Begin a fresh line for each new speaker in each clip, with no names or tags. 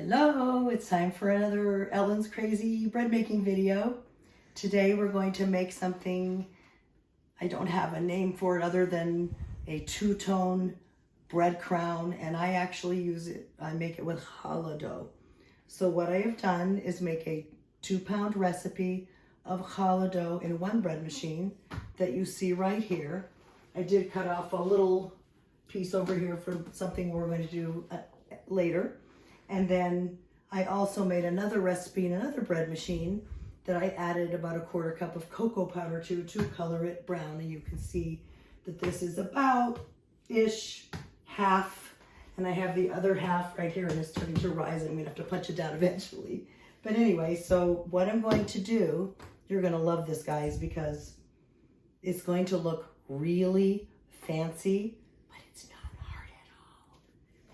Hello, it's time for another Ellen's Crazy bread making video. Today we're going to make something, I don't have a name for it other than a two-tone bread crown, and I actually use it, I make it with challah dough. So what I have done is make a 2-pound recipe of challah dough in one bread machine that you see right here. I did cut off a little piece over here for something we're going to do later. And then I also made another recipe in another bread machine that I added about a 1/4 cup of cocoa powder to color it brown. And you can see that this is about-ish half. And I have the other half right here and it's starting to rise. I'm gonna have to punch it down eventually. But anyway, so what I'm going to do, you're gonna love this, guys, because it's going to look really fancy, but it's not hard at all.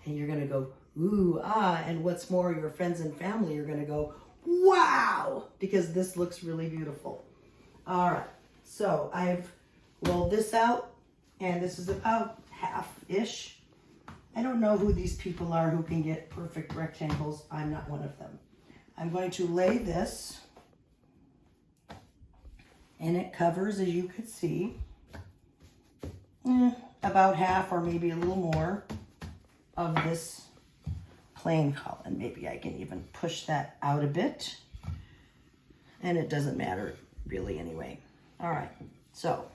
And you're gonna go, ooh, ah, and what's more, your friends and family are gonna go, wow, because this looks really beautiful. All right, so I've rolled this out, and this is about half-ish. I don't know who these people are who can get perfect rectangles. I'm not one of them. I'm going to lay this, and it covers, as you can see, about half or maybe a little more of this plain column. Maybe I can even push that out a bit, and it doesn't matter really anyway. All right, so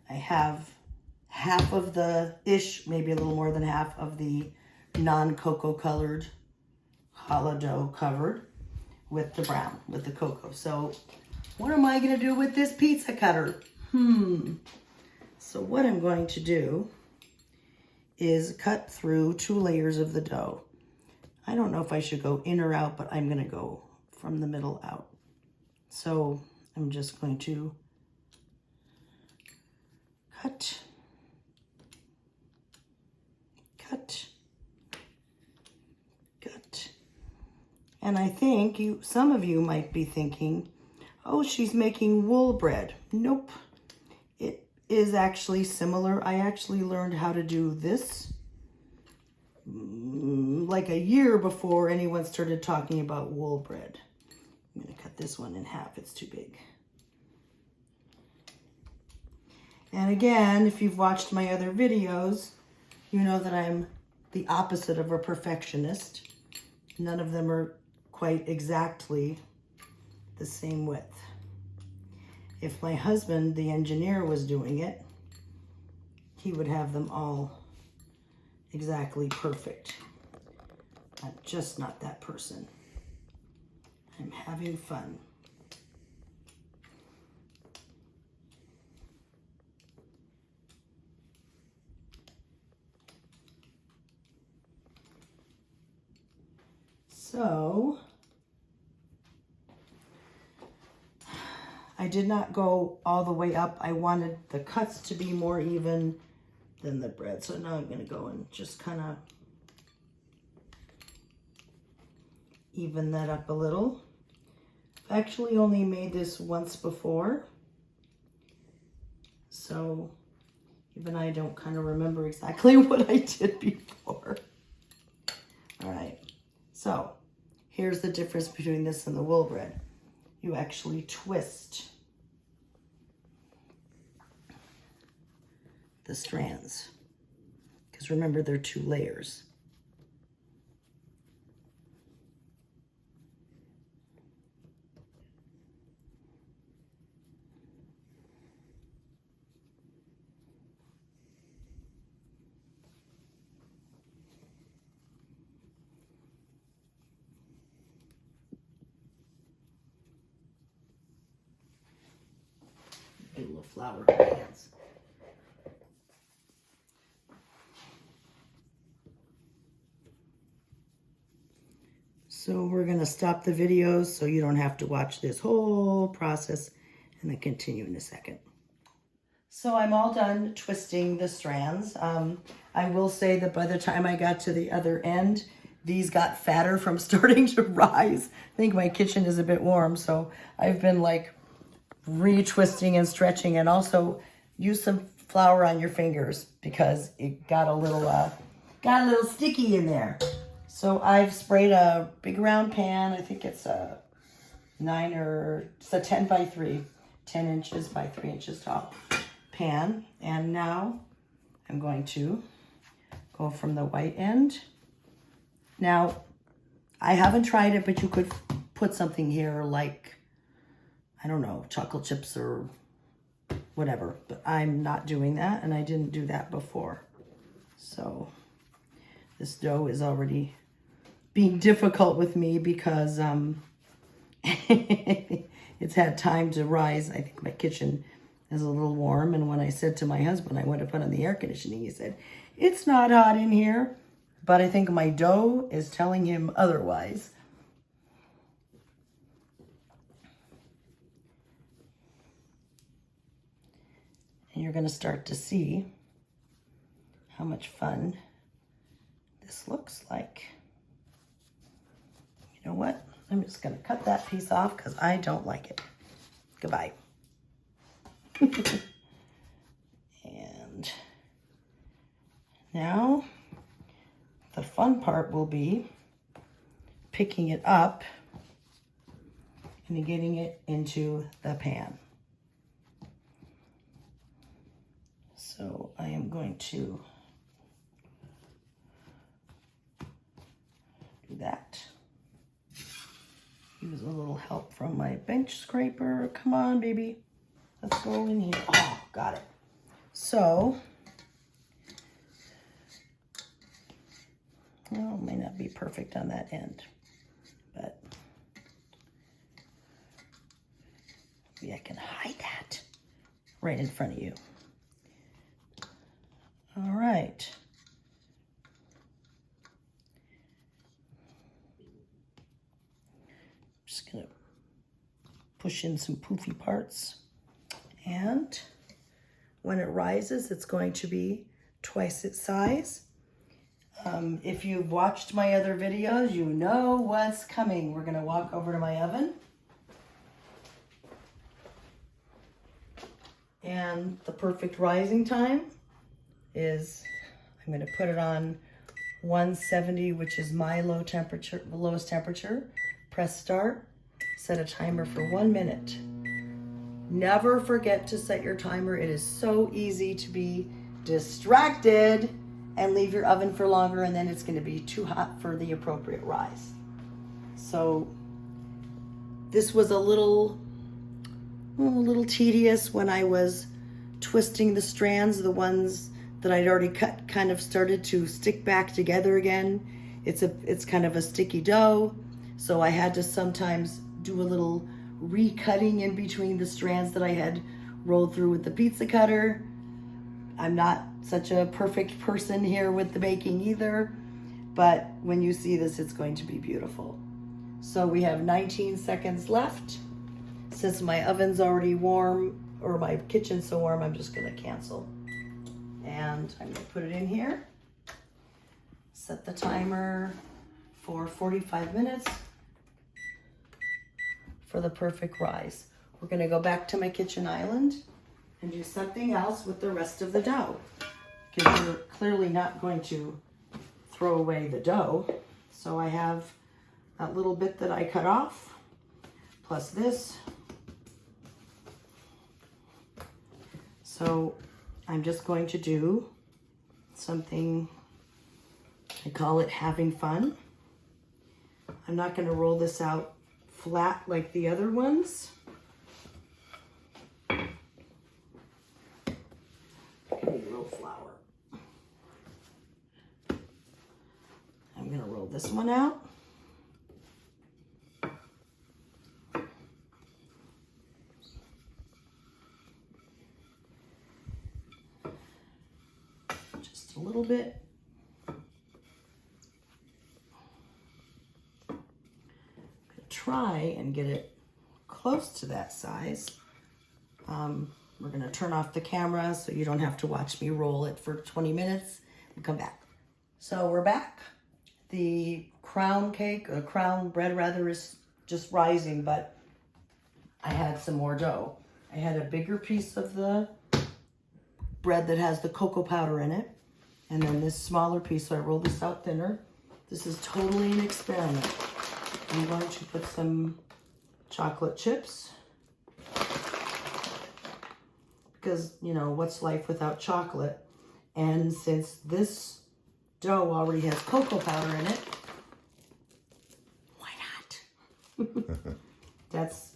I have half of the maybe a little more than half of the non-cocoa colored challah dough covered with the brown, with the cocoa. So what am I gonna do with this pizza cutter? So what I'm going to do is cut through 2 layers of the dough. I don't know if I should go in or out, but I'm gonna go from the middle out. So I'm just going to cut, cut, cut. And I think some of you might be thinking, oh, she's making wool bread. Nope. It is actually similar. I actually learned how to do this like a year before anyone started talking about wool bread. I'm going to cut this one in half. It's too big. And again, if you've watched my other videos, you know that I'm the opposite of a perfectionist. None of them are quite exactly the same width. If my husband, the engineer, was doing it, he would have them all exactly perfect. I'm just not that person. I'm having fun. So I did not go all the way up. I wanted the cuts to be more even than the bread. So now I'm going to go and just kind of even that up a little. I've actually only made this once before, so even I don't kind of remember exactly what I did before. All right, so here's the difference between this and the wool bread. You actually twist the strands, because remember, they're 2 layers. Get a little flour in my hands. So we're going to stop the video so you don't have to watch this whole process, and then continue in a second. So I'm all done twisting the strands. I will say that by the time I got to the other end, these got fatter from starting to rise. I think my kitchen is a bit warm, so I've been like retwisting and stretching, and also use some flour on your fingers because it got a little sticky in there. So I've sprayed a big round pan. I think it's a 10 by 3, 10 inches by 3 inches tall pan. And now I'm going to go from the white end. Now, I haven't tried it, but you could put something here like, I don't know, chocolate chips or whatever. But I'm not doing that, and I didn't do that before. So this dough is already being difficult with me because it's had time to rise. I think my kitchen is a little warm, and when I said to my husband I want to put on the air conditioning, he said, it's not hot in here. But I think my dough is telling him otherwise. And you're going to start to see how much fun this looks like. You know what? I'm just going to cut that piece off because I don't like it. Goodbye. And now the fun part will be picking it up and getting it into the pan. So I am going to do that. Use a little help from my bench scraper. Come on, baby. Let's go in here. Oh, got it. So, well, it may not be perfect on that end, but maybe I can hide that right in front of you. All right. Just gonna push in some poofy parts, and when it rises, it's going to be twice its size. If you've watched my other videos, you know what's coming. We're gonna walk over to my oven, and the perfect rising time is, I'm gonna put it on 170, which is my lowest temperature. Press start, set a timer for 1 minute. Never forget to set your timer. It is so easy to be distracted and leave your oven for longer, and then it's going to be too hot for the appropriate rise. So this was a little tedious when I was twisting the strands. The ones that I'd already cut kind of started to stick back together again. It's kind of a sticky dough, so I had to sometimes do a little recutting in between the strands that I had rolled through with the pizza cutter. I'm not such a perfect person here with the baking either, but when you see this, it's going to be beautiful. So we have 19 seconds left. Since my oven's already warm, or my kitchen's so warm, I'm just gonna cancel. And I'm gonna put it in here. Set the timer for 45 minutes for the perfect rise. We're gonna go back to my kitchen island and do something else with the rest of the dough, because we're clearly not going to throw away the dough. So I have that little bit that I cut off, plus this. So I'm just going to do something, I call it having fun. I'm not going to roll this out flat like the other ones. Real flour. I'm going to roll this one out. Just a little bit. Try and get it close to that size. We're going to turn off the camera so you don't have to watch me roll it for 20 minutes and come back. So we're back. The crown cake, or crown bread rather, is just rising, but I had some more dough. I had a bigger piece of the bread that has the cocoa powder in it, and then this smaller piece, so I rolled this out thinner. This is totally an experiment. I'm going to put some chocolate chips because, you know, what's life without chocolate? And since this dough already has cocoa powder in it, why not? That's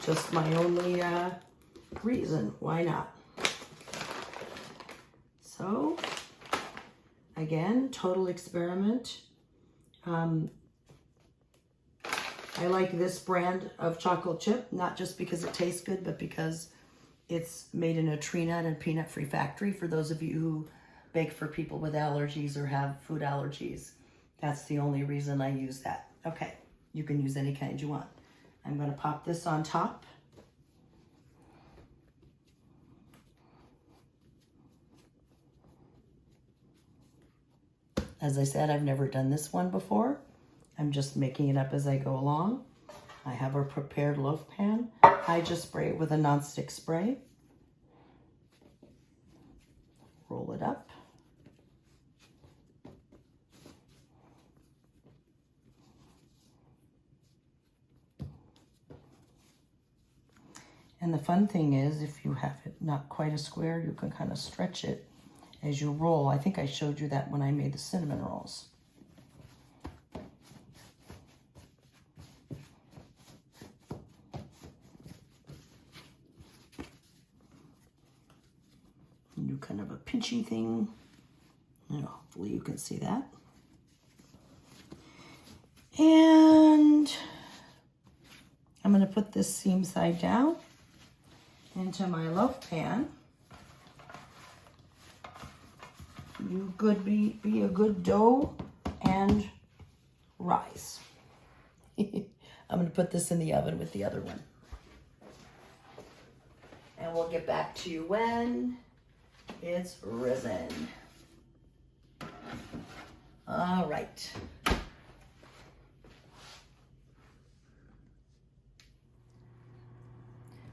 just my only reason. Why not? So, again, total experiment. I like this brand of chocolate chip, not just because it tastes good, but because it's made in a tree nut and peanut-free factory. For those of you who bake for people with allergies or have food allergies, that's the only reason I use that. Okay, you can use any kind you want. I'm going to pop this on top. As I said, I've never done this one before. I'm just making it up as I go along. I have a prepared loaf pan. I just spray it with a nonstick spray. Roll it up. And the fun thing is, if you have it not quite a square, you can kind of stretch it as you roll. I think I showed you that when I made the cinnamon rolls. And do kind of a pinchy thing. You know, hopefully you can see that. And I'm going to put this seam side down into my loaf pan. You could be a good dough and rise. I'm going to put this in the oven with the other one. And we'll get back to you when it's risen. All right.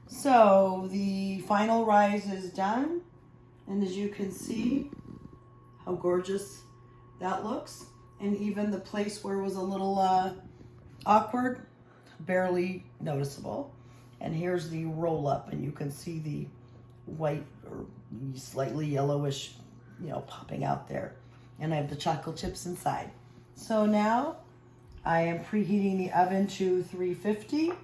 So the final rise is done. And as you can see, how gorgeous that looks. And even the place where it was a little awkward, barely noticeable. And here's the roll up, and you can see the white or slightly yellowish, you know, popping out there. And I have the chocolate chips inside. So now I am preheating the oven to 350.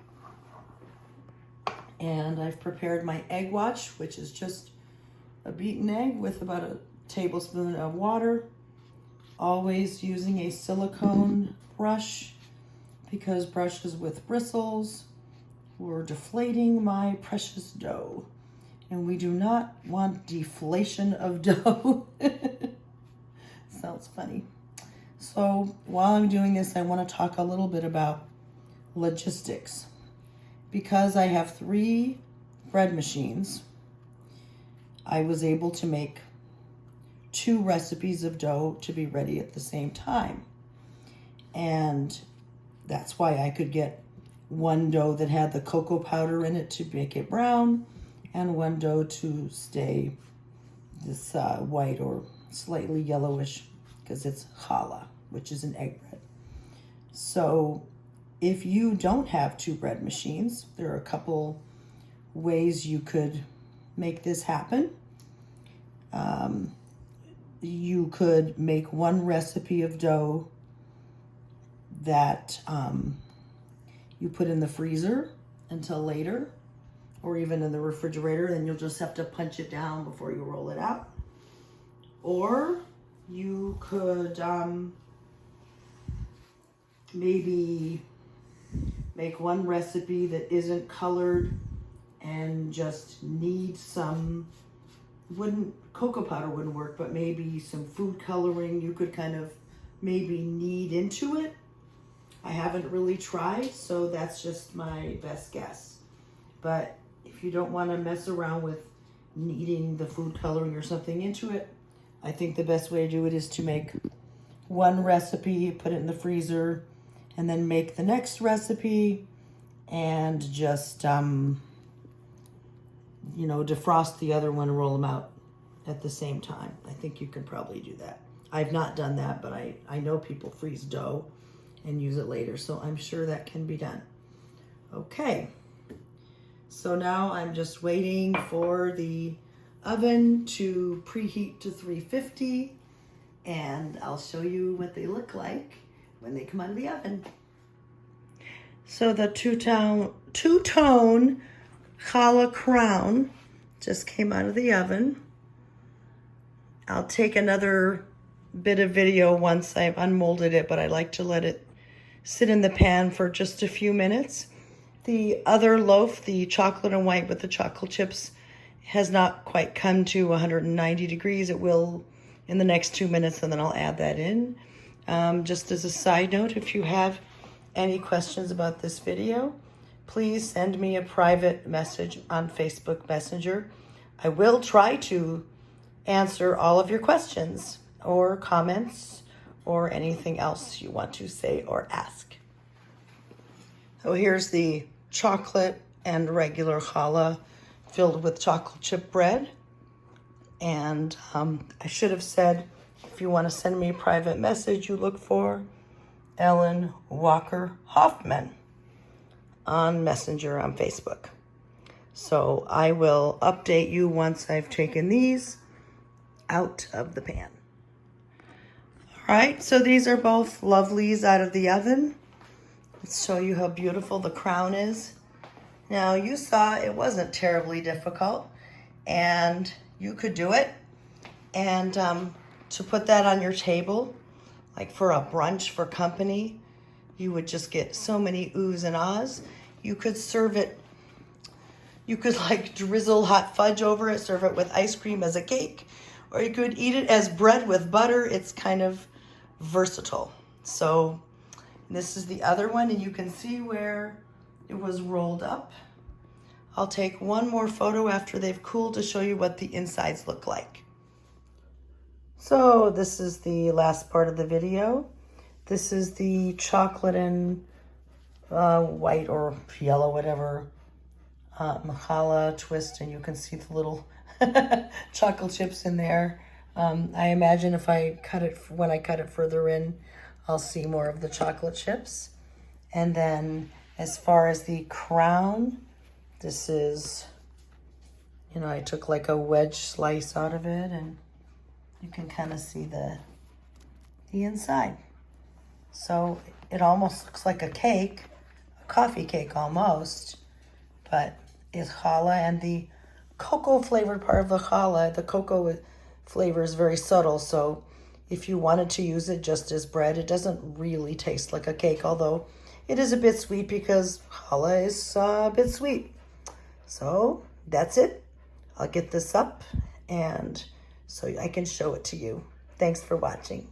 And I've prepared my egg wash, which is just a beaten egg with about a tablespoon of water, always using a silicone brush because brushes with bristles were deflating my precious dough, and we do not want deflation of dough. Sounds funny. So while I'm doing this, I want to talk a little bit about logistics. Because I have 3 bread machines, I was able to make 2 recipes of dough to be ready at the same time. And that's why I could get one dough that had the cocoa powder in it to make it brown, and one dough to stay this white or slightly yellowish because it's challah, which is an egg bread. So if you don't have 2 bread machines, there are a couple ways you could make this happen. You could make one recipe of dough that you put in the freezer until later, or even in the refrigerator, and you'll just have to punch it down before you roll it out. Or you could maybe make one recipe that isn't colored and just needs some, cocoa powder wouldn't work, but maybe some food coloring you could kind of maybe knead into it. I haven't really tried, so that's just my best guess. But if you don't want to mess around with kneading the food coloring or something into it, I think the best way to do it is to make one recipe, put it in the freezer, and then make the next recipe and just, you know, defrost the other one and roll them out at the same time. I think you can probably do that. I've not done that, but I know people freeze dough and use it later, so I'm sure that can be done. Okay, so now I'm just waiting for the oven to preheat to 350, and I'll show you what they look like when they come out of the oven. So the two-tone challah crown just came out of the oven. I'll take another bit of video once I've unmolded it, but I like to let it sit in the pan for just a few minutes. The other loaf, the chocolate and white with the chocolate chips, has not quite come to 190 degrees. It will in the next 2 minutes, and then I'll add that in. Just as a side note, if you have any questions about this video, please send me a private message on Facebook Messenger. I will try to answer all of your questions or comments or anything else you want to say or ask. So here's the chocolate and regular challah filled with chocolate chip bread. And I should have said, if you want to send me a private message, you look for Ellen Walker Hoffman on Messenger on Facebook. So I will update you once I've taken these out of the pan. All right, so these are both lovelies out of the oven. Let's show you how beautiful the crown is. Now, you saw it wasn't terribly difficult, and you could do it. And to put that on your table, like for a brunch for company, you would just get so many oohs and ahs. You could serve it, you could like drizzle hot fudge over it, serve it with ice cream as a cake, or you could eat it as bread with butter. It's kind of versatile. So this is the other one, and you can see where it was rolled up. I'll take one more photo after they've cooled to show you what the insides look like. So this is the last part of the video. This is the chocolate and white or yellow, whatever, challah twist, and you can see the little chocolate chips in there. I imagine if I cut it, when I cut it further in, I'll see more of the chocolate chips. And then as far as the crown, this is, you know, I took like a wedge slice out of it, and you can kind of see the inside. So it almost looks like a cake, a coffee cake almost, but it's challah, and the cocoa flavored part of the challah, the cocoa flavor is very subtle. So if you wanted to use it just as bread, it doesn't really taste like a cake, although it is a bit sweet because challah is a bit sweet. So that's it. I'll get this up and so I can show it to you. Thanks for watching.